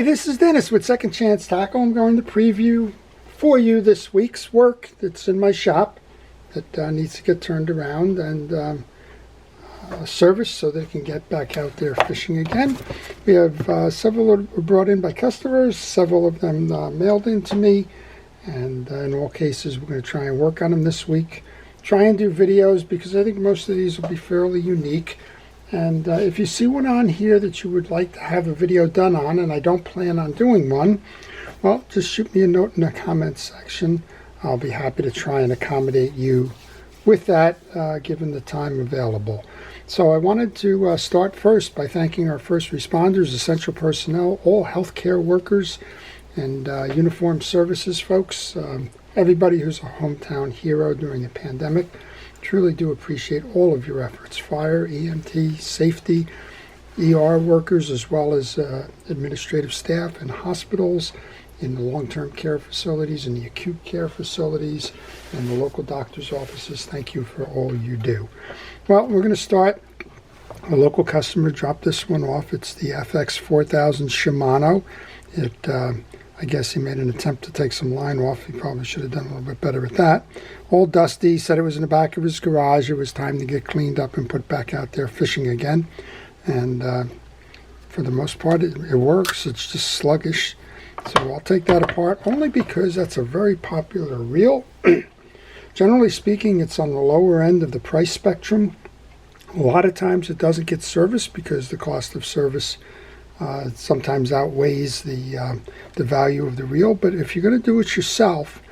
Hi, this is Dennis with Second Chance Tackle. I'm going to preview for you this week's work that's in my shop that needs to get turned around and serviced so they can get back out there fishing again. We have several that were brought in by customers, several of them mailed in to me, and in all cases we're going to try and work on them this week. Try and do videos because I think most of these will be fairly unique. And if you see one on here that you would like to have a video done on, and I don't plan on doing one, well, just shoot me a note in the comments section. I'll be happy to try and accommodate you with that, given the time available. So I wanted to start first by thanking our first responders, essential personnel, all healthcare workers, and uniformed services folks, everybody who's a hometown hero during the pandemic. Truly do appreciate all of your efforts. Fire, EMT, safety, ER workers, as well as administrative staff in hospitals, in the long-term care facilities, in the acute care facilities, and the local doctor's offices. Thank you for all you do. Well, we're going to start. A local customer dropped this one off. It's the FX 4000 Shimano. I guess he made an attempt to take some line off. He probably should have done a little bit better at that. All dusty, said it was in the back of his garage. It was time to get cleaned up and put back out there fishing again. And for the most part, it works. It's just sluggish. So I'll take that apart only because that's a very popular reel. Generally speaking, it's on the lower end of the price spectrum. A lot of times it doesn't get serviced because the cost of service sometimes outweighs the value of the reel. But if you're going to do it yourself,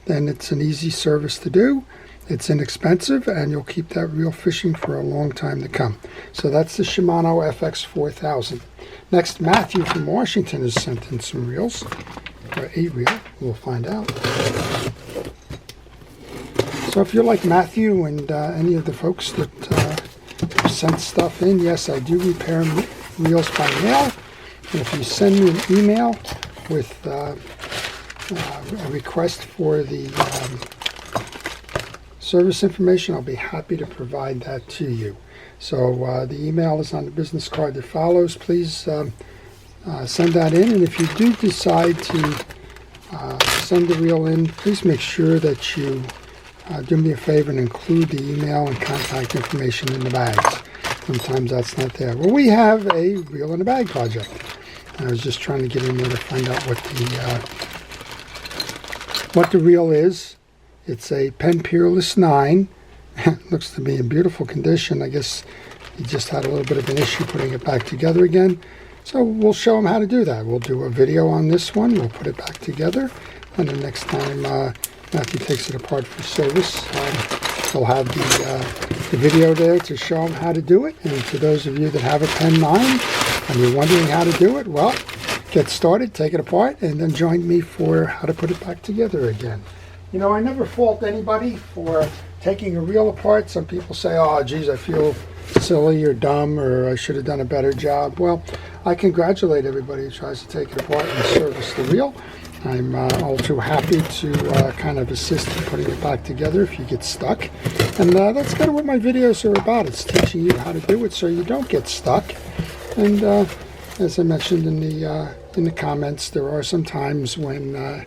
then it's an easy service to do. It's inexpensive, and you'll keep that reel fishing for a long time to come. So that's the Shimano FX 4000. Next, Matthew from Washington has sent in some reels, or a reel. We'll find out. So if you're like Matthew and any of the folks that sent stuff in, yes, I do repair reels by mail. And if you send me an email with a request for the service information, I'll be happy to provide that to you. So the email is on the business card that follows. Please send that in, and if you do decide to send the reel in, please make sure that you do me a favor and include the email and contact information in the bags. Sometimes that's not there. Well, we have a reel in a bag project. I was just trying to get in there to find out what the reel is. It's a Penn Peerless 9. Looks to be in beautiful condition. I guess he just had a little bit of an issue putting it back together again. So we'll show him how to do that. We'll do a video on this one. We'll put it back together. And the next time Matthew takes it apart for service, we'll have the video there to show him how to do it. And for those of you that have a Penn 9 and you're wondering how to do it, well, get started, take it apart, and then join me for how to put it back together again. You know, I never fault anybody for taking a reel apart. Some people say, oh, geez, I feel silly or dumb, or I should have done a better job. Well, I congratulate everybody who tries to take it apart and service the reel. I'm all too happy to kind of assist in putting it back together if you get stuck. And that's kind of what my videos are about. It's teaching you how to do it so you don't get stuck. And as I mentioned in the comments, there are some times when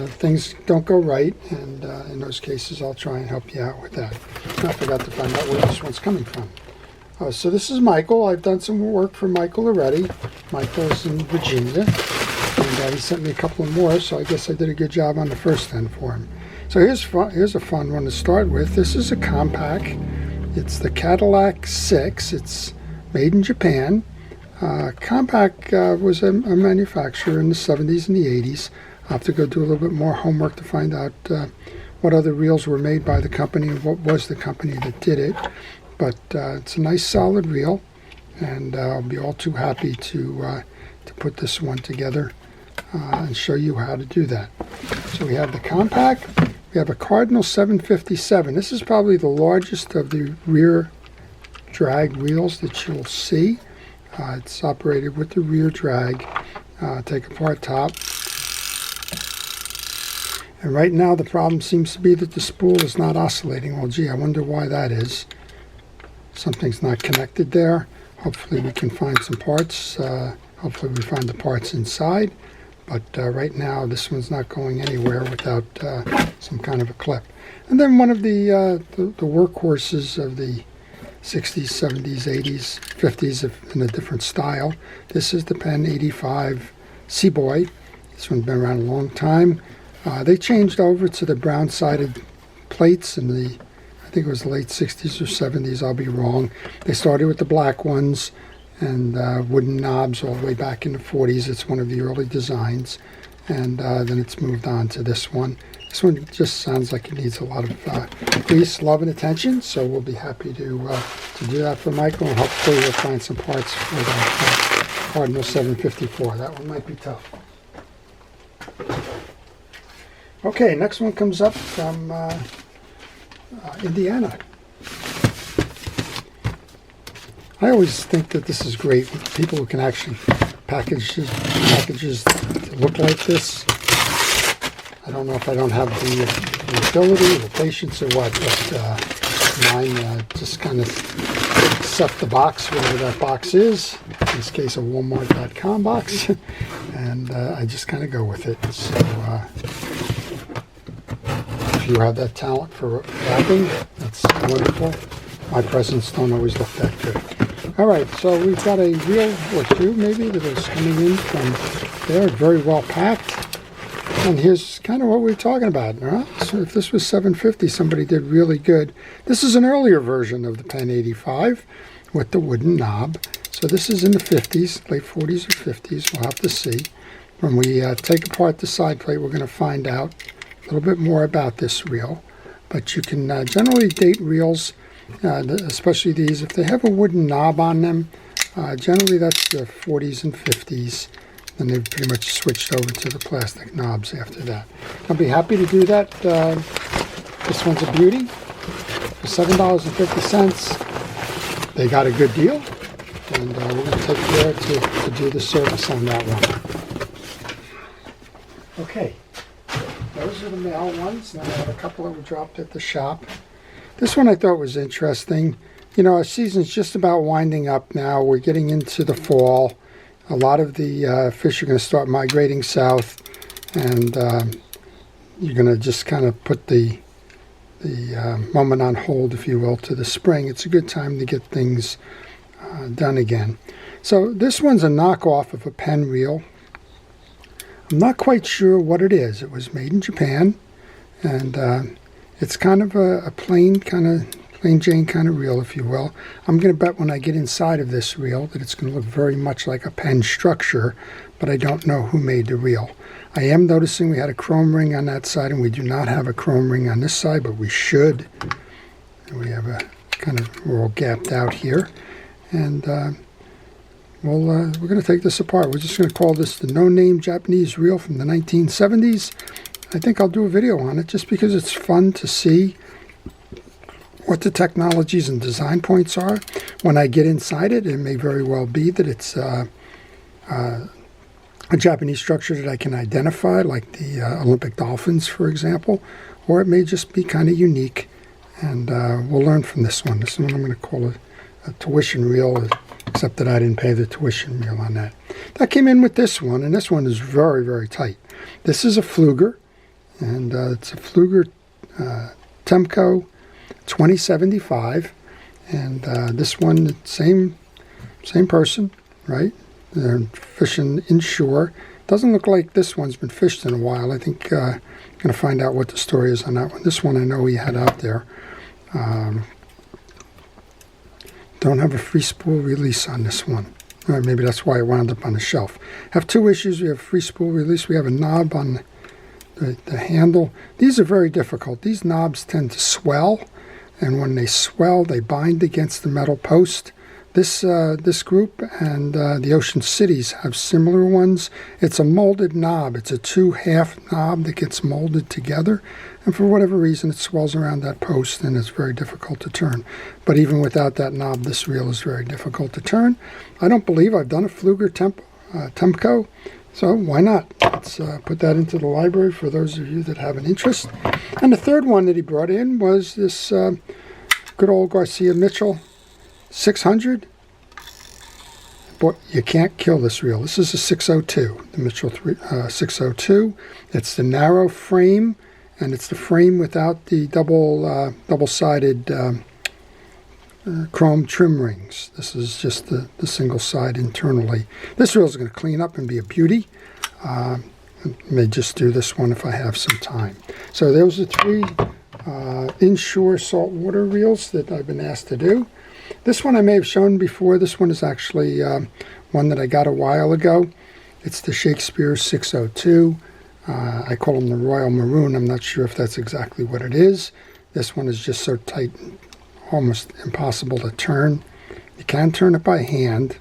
things don't go right, and in those cases I'll try and help you out with that. I forgot to find out where this one's coming from. So this is Michael. I've done some work for Michael already. Michael's in Virginia, and he sent me a couple more, so I guess I did a good job on the first end for him. So here's a fun one to start with. This is a compact. It's the Cadillac 6. It's made in Japan. Compact was a manufacturer in the 70s and the 80s. I'll have to go do a little bit more homework to find out what other reels were made by the company and what was the company that did it. But it's a nice solid reel, and I'll be all too happy to put this one together and show you how to do that. So we have the compact. We have a Cardinal 757. This is probably the largest of the rear drag reels that you'll see. It's operated with the rear drag. Take apart top. And right now the problem seems to be that the spool is not oscillating. Well, gee, I wonder why that is. Something's not connected there. Hopefully we can find some parts. Hopefully we find the parts inside. But right now this one's not going anywhere without some kind of a clip. And then one of the workhorses of the 60s, 70s, 80s, 50s in a different style. This is the Pen 85 Seaboy. This one's been around a long time. They changed over to the brown-sided plates in the, I think it was the late 60s or 70s, I'll be wrong. They started with the black ones and wooden knobs all the way back in the 40s. It's one of the early designs. And then it's moved on to this one. This one just sounds like it needs a lot of grease, love, and attention. So we'll be happy to do that for Michael, and hopefully we'll find some parts for that Cardinal 754. That one might be tough. Okay, next one comes up from Indiana. I always think that this is great when people who can actually packages to look like this. I don't know if I don't have the ability, the patience, or what, but mine just kind of accept the box, whatever that box is. In this case, a Walmart.com box, and I just kind of go with it. So if you have that talent for wrapping, that's wonderful. My presents don't always look that good. All right, so we've got a reel or two maybe that is coming in from there, very well packed. And here's kind of what we're talking about. Right? So if this was $7.50, somebody did really good. This is an earlier version of the Pen 85 with the wooden knob. So this is in the 50s, late 40s or 50s. We'll have to see. When we take apart the side plate, we're going to find out a little bit more about this reel. But you can generally date reels, especially these, if they have a wooden knob on them. Generally that's the 40s and 50s. And they've pretty much switched over to the plastic knobs after that. I'll be happy to do that. This one's a beauty. For $7.50, they got a good deal. And we're going to take care to do the service on that one. Okay, those are the male ones. Now I have a couple that were dropped at the shop. This one I thought was interesting. You know, our season's just about winding up now. We're getting into the fall. A lot of the fish are going to start migrating south, and you're going to just kind of put the moment on hold, if you will, to the spring. It's a good time to get things done again. So this one's a knockoff of a Pen reel. I'm not quite sure what it is. It was made in Japan, and it's kind of a plain Jane kind of reel, if you will. I'm going to bet when I get inside of this reel that it's going to look very much like a Pen structure, but I don't know who made the reel. I am noticing we had a chrome ring on that side, and we do not have a chrome ring on this side, but we should. And we have a we're all gapped out here. And we're going to take this apart. We're just going to call this the no-name Japanese reel from the 1970s. I think I'll do a video on it just because it's fun to see what the technologies and design points are. When I get inside it, it may very well be that it's a Japanese structure that I can identify, like the Olympic dolphins, for example, or it may just be kind of unique, and we'll learn from this one. This one I'm going to call a tuition reel, except that I didn't pay the tuition reel on that. That came in with this one, and this one is very, very tight. This is a Pfluger, and it's a Pfluger Temco 2075, and this one, same person, right? They're fishing inshore. Doesn't look like this one's been fished in a while. I think I'm going to find out what the story is on that one. This one I know he had out there. Don't have a free spool release on this one. Maybe that's why it wound up on the shelf. Have two issues. We have free spool release. We have a knob on the handle. These are very difficult. These knobs tend to swell, and when they swell, they bind against the metal post. This group and the Ocean Cities have similar ones. It's a molded knob. It's a two-half knob that gets molded together, and for whatever reason, it swells around that post, and it's very difficult to turn. But even without that knob, this reel is very difficult to turn. I don't believe I've done a Pfluger Temco, so why not? Let's put that into the library for those of you that have an interest. And the third one that he brought in was this good old Garcia Mitchell 600. but you can't kill this reel. This is a 602, the Mitchell 602. It's the narrow frame, and it's the frame without the double-sided chrome trim rings. This is just the single side internally. This reel is going to clean up and be a beauty. I may just do this one if I have some time. So those are 3 inshore saltwater reels that I've been asked to do. This one I may have shown before. This one is actually one that I got a while ago. It's the Shakespeare 602. I call them the Royal Maroon. I'm not sure if that's exactly what it is. This one is just so tight, almost impossible to turn. You can turn it by hand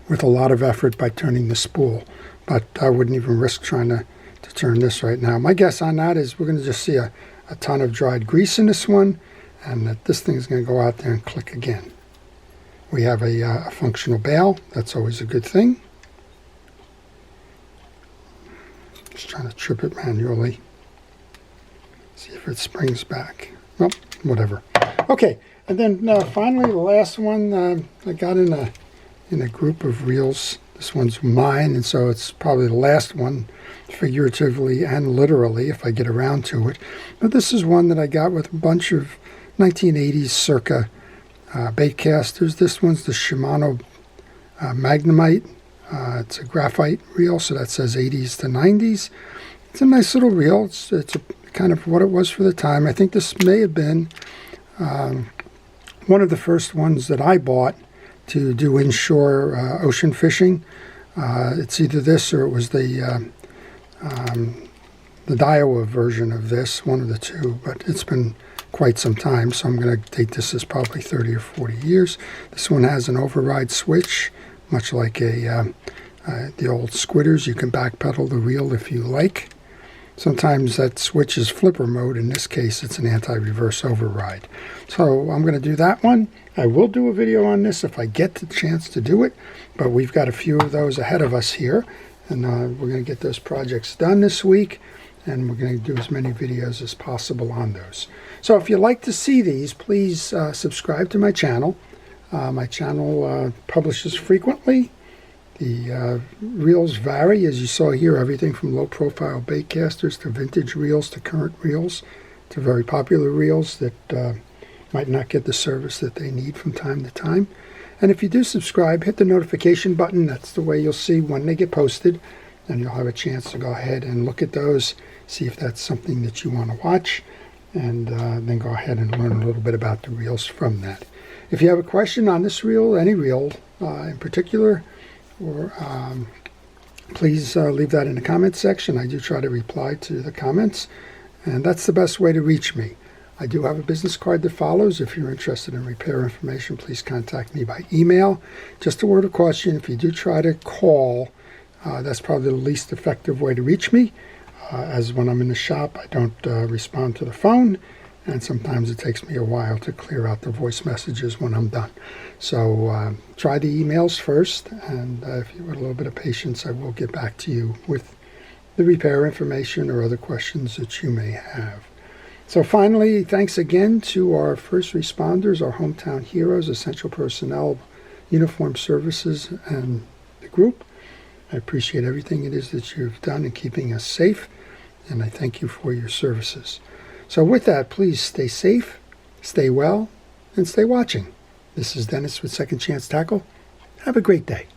with a lot of effort by turning the spool, but I wouldn't even risk trying to turn this right now. My guess on that is we're going to just see a ton of dried grease in this one, and that this thing is going to go out there and click again. We have a functional bail. That's always a good thing. Just trying to trip it manually. See if it springs back. Well, whatever. Okay, and then finally the last one I got in a group of reels. This one's mine, and so it's probably the last one, figuratively and literally, if I get around to it. But this is one that I got with a bunch of 1980s circa bait casters. This one's the Shimano Magnemite. It's a graphite reel, so that says 80s to 90s. It's a nice little reel. It's a kind of what it was for the time. I think this may have been one of the first ones that I bought to do inshore ocean fishing. It's either this or it was the Daiwa version of this, one of the two, but it's been quite some time, so I'm going to date this as probably 30 or 40 years. This one has an override switch, much like the old squitters. You can backpedal the reel if you like. Sometimes that switch is flipper mode. In this case, it's an anti-reverse override. So I'm going to do that one. I will do a video on this if I get the chance to do it, but we've got a few of those ahead of us here, and we're going to get those projects done this week, and we're going to do as many videos as possible on those. So if you'd like to see these, please subscribe to my channel. My channel publishes frequently. The reels vary, as you saw here, everything from low-profile bait casters to vintage reels to current reels to very popular reels that might not get the service that they need from time to time. And if you do subscribe, hit the notification button. That's the way you'll see when they get posted, and you'll have a chance to go ahead and look at those, see if that's something that you want to watch, and then go ahead and learn a little bit about the reels from that. If you have a question on this reel, any reel in particular, or please leave that in the comments section. I do try to reply to the comments, and that's the best way to reach me. I do have a business card that follows. If you're interested in repair information, please contact me by email. Just a word of caution, if you do try to call, that's probably the least effective way to reach me, as when I'm in the shop I don't respond to the phone, and sometimes it takes me a while to clear out the voice messages when I'm done. So try the emails first, and if you have a little bit of patience, I will get back to you with the repair information or other questions that you may have. So finally, thanks again to our first responders, our hometown heroes, essential personnel, uniformed services, and the group. I appreciate everything it is that you've done in keeping us safe, and I thank you for your services. So with that, please stay safe, stay well, and stay watching. This is Dennis with Second Chance Tackle. Have a great day.